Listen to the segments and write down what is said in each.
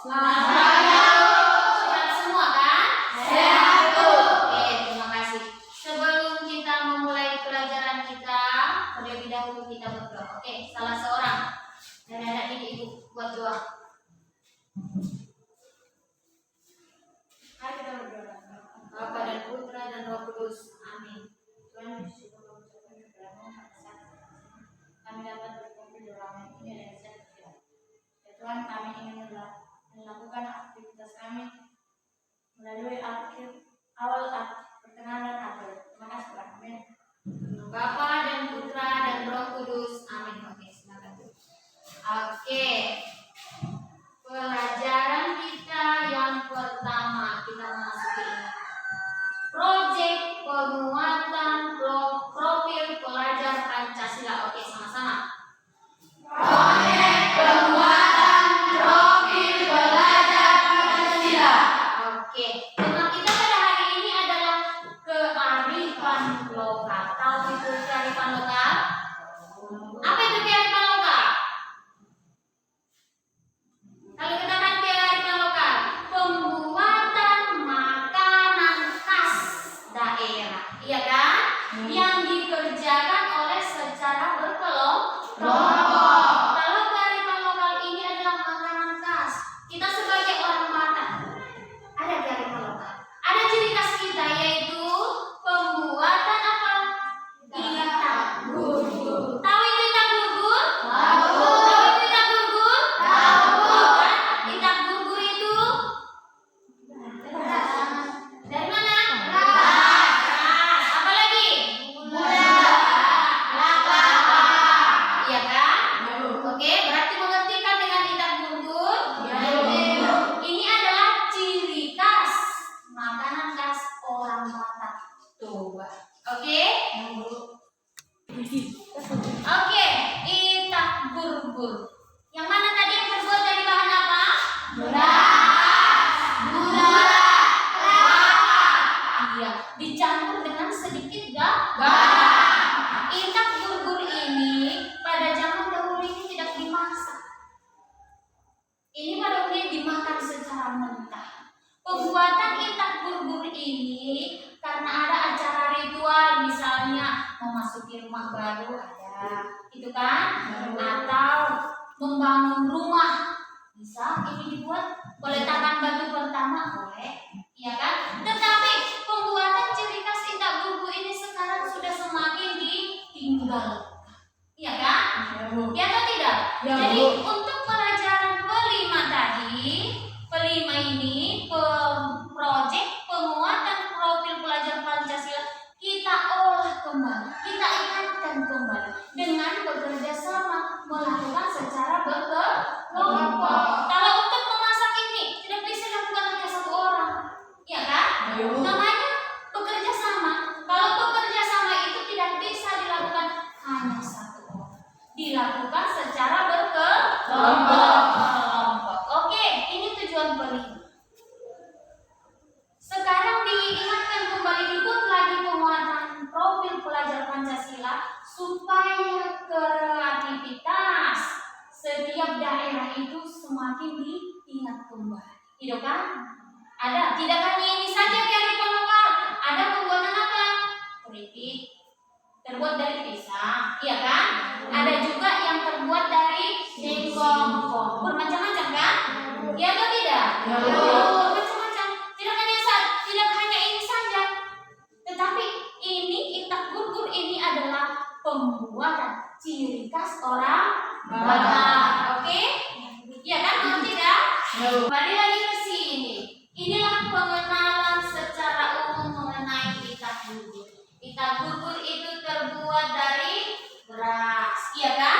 Sehat semua kan? Sehat, Bu. Oke, terima kasih. Sebelum kita memulai pelajaran kita, terlebih dahulu kita berdoa. Oke, salah seorang dari anak ini Ibu buat doa. Mari kita berdoa. Bapa dan Putra dan Roh Kudus. Amin. Tuhan Yesus, kami dapat berkumpul dalam ini dan sehat. Ya Tuhan, kami ingin melakukan aktivitas kami melalui awal perkenalan akhir. Terima kasih Tuhan. Amin. Bapa dan Putra dan Roh Kudus. Amin. Oke, silakan. Oke. Pelajaran kita yang pertama kita masuki proyek penguatan profil pelajar Pancasila. Oke, sama-sama. Proyek penguatan profil pelajar Pancasila. Oke, tema kita pada hari ini adalah kearifan lokal. Tahu itu kearifan lokal? Apa itu kearifan lokal? Kalau kita kan kearifan lokal, pembuatan makanan khas daerah, iya kan? Yang dikerjakan oleh secara berkelompok. Kalau kearifan lokal ini adalah makanan khas, kita sebagai orang Batak ada kearifan lokal. Ada ciri khas kita yaitu pembuatan apa? Itak gurgur. Tahu itu itak gurgur? Tahu. Tahu itu itak gurgur? Tahu. Itak gurgur itu dari mana? Beras. Apa lagi? Gula. Kelapa. Iya kan? Oke, berarti mengerti kan dengan itak gurgur? Ini adalah ciri khas makanan khas orang Batak. Tuh, oke? Oke, itak gurgur. Yang mana tadi yang terbuat dari bahan apa? Beras, gula, kelapa. Iya, dicampur dengan sedikit garam. Itak gurgur ini pada zaman dahulu ini tidak dimasak. Ini pada umumnya dimakan secara mentah. Pembuatan itak gurgur ini karena ada acara ritual, misalnya memasuki rumah baru ada, itu kan? Atau membangun rumah, bisa ini dibuat peletakan batu pertama boleh, iya kan? Tetapi pembuatan ciri khas itak gurgur ini sekarang sudah semakin ditinggalkan, iya kan? Ya atau tidak? Jadi untuk pelajaran kelima tadi, kelima ini proyek penguatan profil pelajar Pancasila kita olah kembali, kita ingatkan kembali dengan bekerja sama melakukan secara berkelompok. Kalau untuk memasak ini tidak bisa dilakukan hanya satu orang, ya kan? Namanya bekerja sama. Kalau bekerja sama itu tidak bisa dilakukan hanya satu orang, dilakukan secara berkelompok. Oke, ini tujuan kelima. Sekarang diingatkan kembali, dibuat lagi penguatan profil pelajar Pancasila supaya kreativitas setiap daerah itu semakin diingat kembali. Gitu kan? Ada, tidak hanya ini saja kearifan lokal. Ada pembuatan apa? Keripik terbuat dari pisang, iya kan? Ada juga yang terbuat dari singkong, bermacam-macam kan? Iya atau tidak? Bermacam-macam. Tidak hanya ini saja, tetapi ini itak gurgur ini adalah pembuatan ciri khas orang Batak. Oke? Iya kan? Atau tidak? Kembali lagi ke sini. Inilah pengenalan secara umum mengenai itak gurgur. Itak gurgur itu terbuat dari beras, iya kan?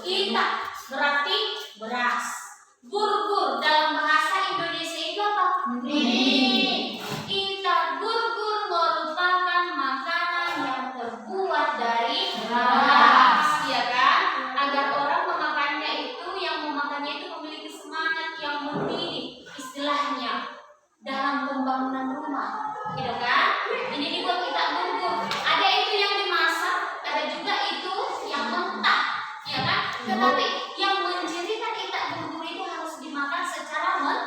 Itak berarti beras. Gurgur dalam bahasa Indonesia itu apa? Itak gurgur merupakan makanan yang terbuat dari beras, iya kan? Agar orang memakannya itu, yang memakannya itu memiliki semangat yang berdiri, istilahnya dalam pembangunan rumah, gitu kan? Ini dibuat itak gurgur. Ada itu yang dimasak, ada juga itu yang mentah, ya kan? Tetapi yang menjadikan itak gurgur itu harus dimakan secara mentah.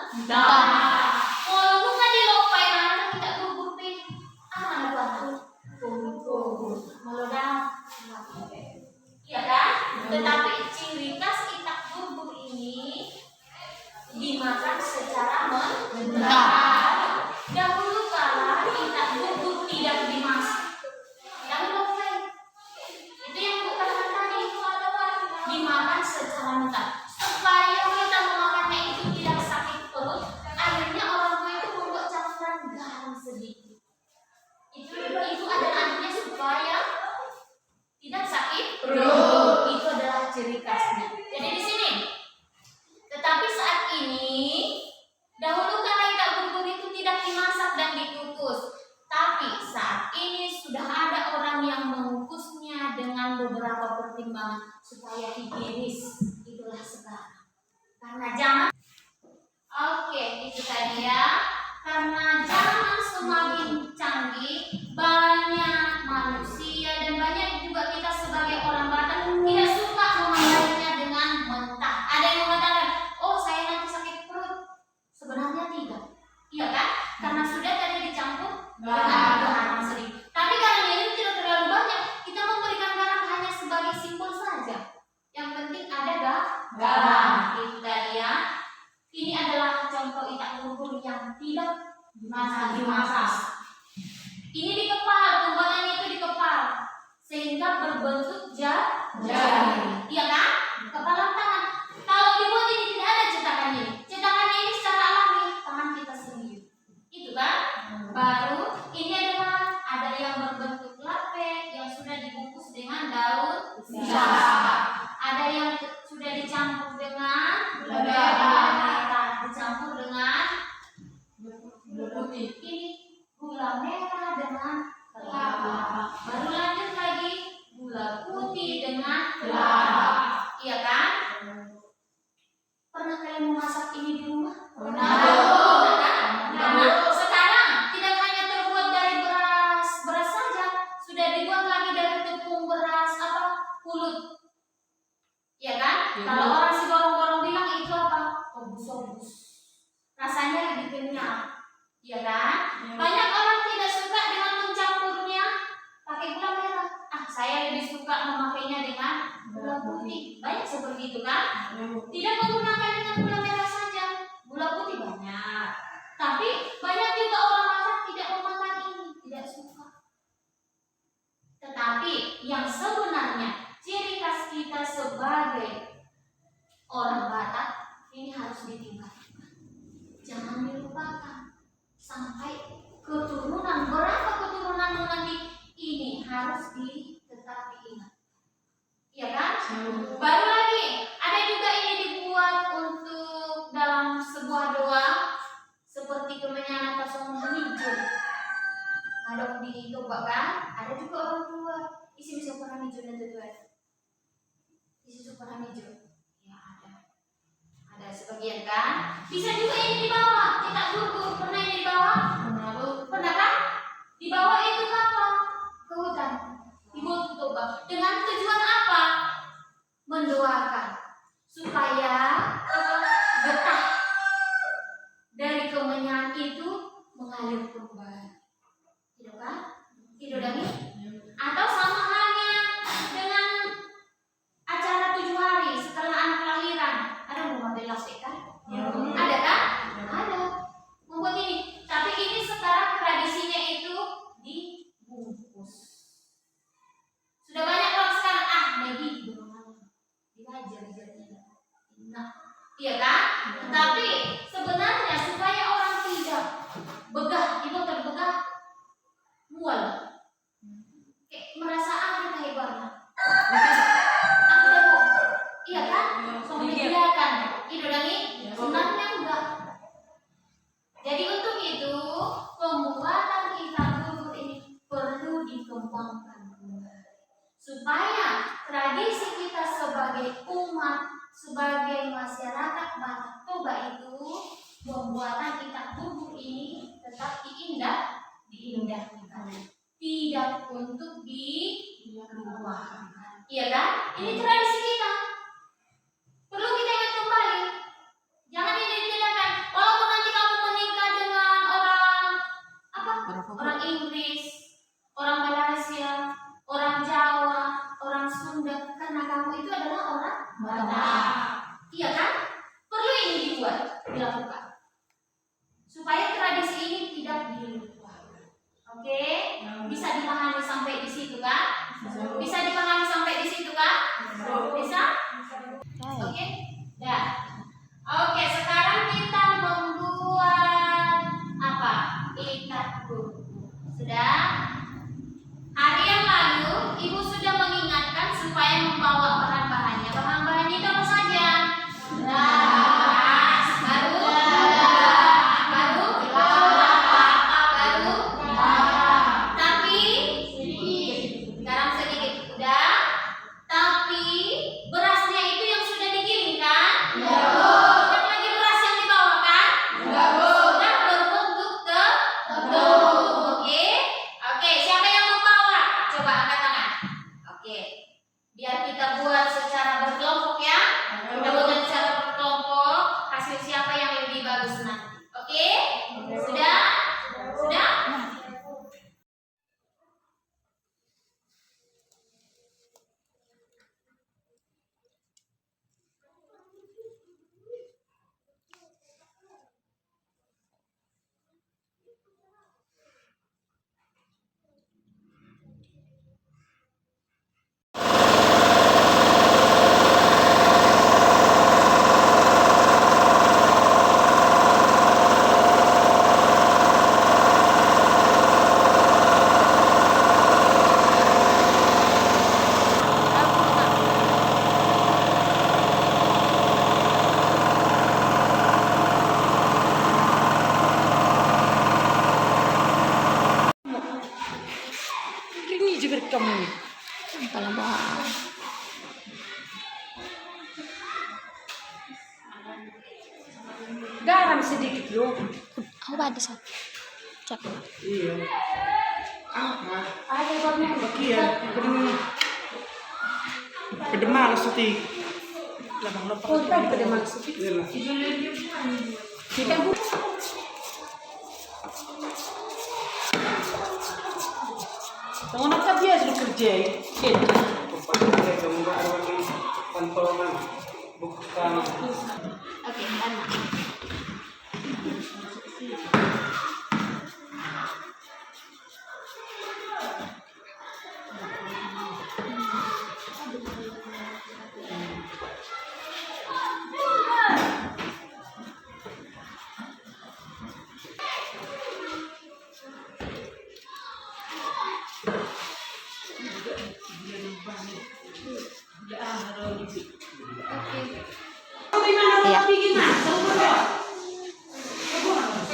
gugur yang tidak dimasak. Ini di kepal, pembuatannya itu di kepal, sehingga berbentuk jari. Iya kan? Kepalan tangan. Kalau dibuat ini tidak ada cetakannya. Cetakannya ini secara alami tangan kita sendiri. Itu kan? Baru ini adalah ada yang berbentuk lape yang sudah dibungkus dengan daun pisang. Ada yang sudah dicampur dengan gula merah, dicampur dengan gula putih. Ini gula merah dengan kelapa. Baru lanjut lagi gula putih dengan kelapa. Iya kan? Pernah kalian memasak ini di rumah? Pernah kan? Nah, sekarang tidak hanya terbuat dari beras saja, sudah dibuat lagi dari tepung beras pulut. Iya kan? Kalau orang si borong-borong bilang itu apa? Obus-obus. Rasanya lebih kenyal. Iya kan? Banyak orang tidak suka dengan mencampurnya pakai gula merah. Saya lebih suka memakainya dengan gula putih. Banyak seperti itu kan? Tidak menggunakan dengan gula merah saja, gula putih banyak. Tapi banyak juga orang masak tidak memakan ini, tidak suka. Tetapi yang sebenarnya ciri khas kita sebagai orang Batak ini harus ditingkatkan. Jangan dilupakan. Sampai keturunan, berapa keturunanmu nanti, ini harus tetap diingat. Iya kan? Baru lagi ada juga ini dibuat untuk dalam sebuah doa seperti kemenyan atau song hijau. Ada dicoba kan? Ada juga orang tua isi suparan hijau dan tujuan. Isi suparan hijau. Ya ada sebagian kan? Bisa juga ini dibawa, cetak gugur. Pernah ini dibawa? Pernah kan? Dibawa itu apa? Ke hutan. Dibawa ke toba. Dengan tujuan apa? Mendoakan supaya getah dari kemenyan itu mengalir kembali. Tidak kan? Tidak lagi? Atau sama halnya dengan acara 7 hari setelah anak lahiran. Ada membuat elastik kan? Ada kan? Ada. Membuat ini. Tapi ini sekarang tradisinya itu dibungkus. Sudah banyak orang sekarang Maggi dihajar jarinya. Nah, iya kan? Tapi sebenarnya supaya orang tidak begah, itu terbegah, mual, kayak merasa aneh hebatnya. Iya kan? Membiarkan. Itu lagi. Sebenarnya enggak. Jadi untuk itu pembuatan ikan gugur ini perlu dikembangkan supaya tradisi kita sebagai umat, sebagai masyarakat Batak Toba itu pembuatan ikan gugur ini tetap diindahkan, tidak untuk dilupakan. Iya kan? Ini tradisi kita. Perlu kita ingat kembali. Jangan ini ditinggalkan. Walaupun nanti kamu menikah dengan orang Inggris, orang Malaysia, orang Jawa, orang Sunda, karena kamu itu adalah orang Batak. Iya kan? Perlu ini dilakukan supaya tradisi ini tidak dilupakan. Oke? Bisa dipahami sampai di situ kan? Bisa dipahami sampai di situ kan? Garam sedikit loh. Aku ada sih. Cek. Iya. Apa? Ada babnya. Iya. Pede malas sedikit. Oh, tapi pada maksud. Iya lah. Kita bu. Tunggu nak dia sudah kerja. Pakai kamu nggak ada lagi kantongan bukan. Oke, mana? Iya.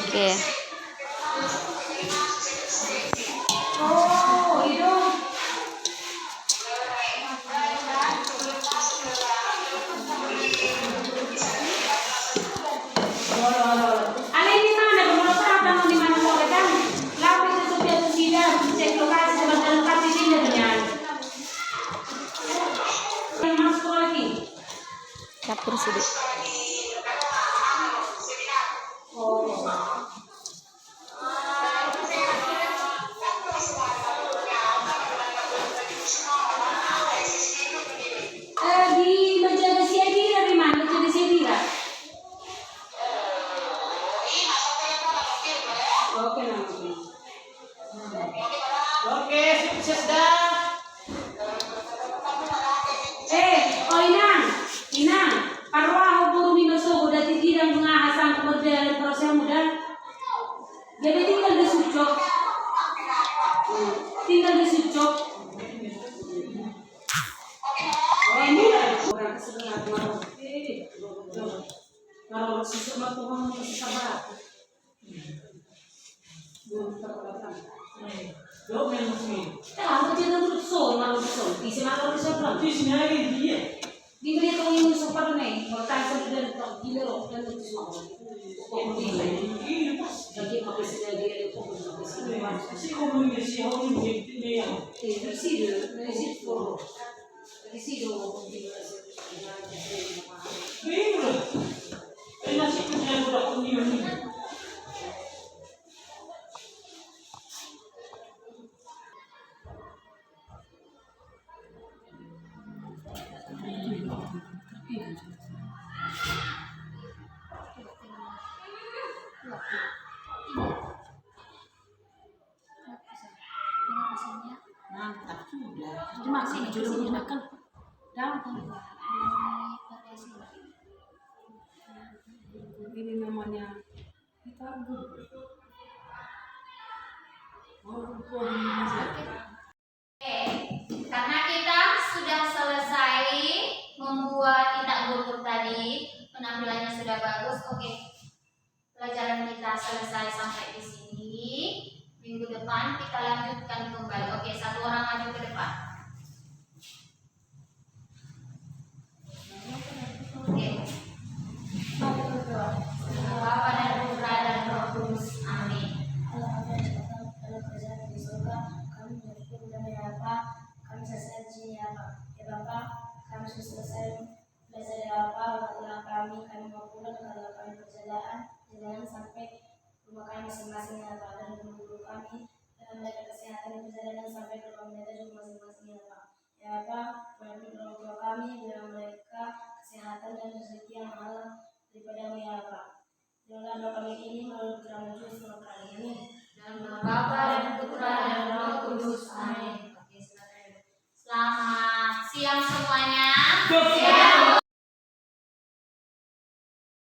Oke. Oh, itu. Alin di mana? Rumah perapa di mana mau kan? Lapis itu biasa tidak cek lokasi sebagai lokasi sini dengan. Yang masuk lagi. Dapur sini. Di menjaga siadi dari mana? Menjaga siadi lah. Oke nanti. Oke, sukses dah. Oh Inang, parwaho buru minoso udah tidak mengahasang kemudian proses muda. Jadi tinggal disucuk. Tinggal disucuk. Oh ini orang kesenangan mau. Kalau susuk mah Tuhan sabar. Yo memang sih. Kalau dia terus malu sol, di sini malu sol. Di sini lagi dia. Di beli tong ini super nih, kalau tak sedang tak gila loh, dan itu semua. Komunikasi ini pas. Jadi pakai sini dia komunikasi. Si komunikasi orang ini yang. Di situ for. Di situ komunikasi. Betul. Enak sih punya budak komunikasi. Mantap sudah. Cuma sini jodoh gunakan. Dalam ini namanya kita Karena kita sudah selesai membuat itak gugur tadi, penampilannya sudah bagus. Oke. Pelajaran kita selesai sampai di sini. Minggu depan kita lanjutkan kembali. Oke, satu orang maju ke depan. Oke. Bapa dan Putra dan Roh Kudus. Amin. Kami selesai di sini ya Pak. Ya Bapak, kami sudah selesai belajar ya Bapak. Waktulah kami mau pulang kalau kami perjalanan sampai rumah kami masing-masing ya Pak. Dan guru kami dalam menjaga kesehatan perjalanan sampai ke rumah masing-masing ya Pak. Ya Pak, kami orang tua kami biar mereka kesehatan dan rezeki yang halal daripada ya Pak. Janganlah doa kami ini melalui keterangan Yesus.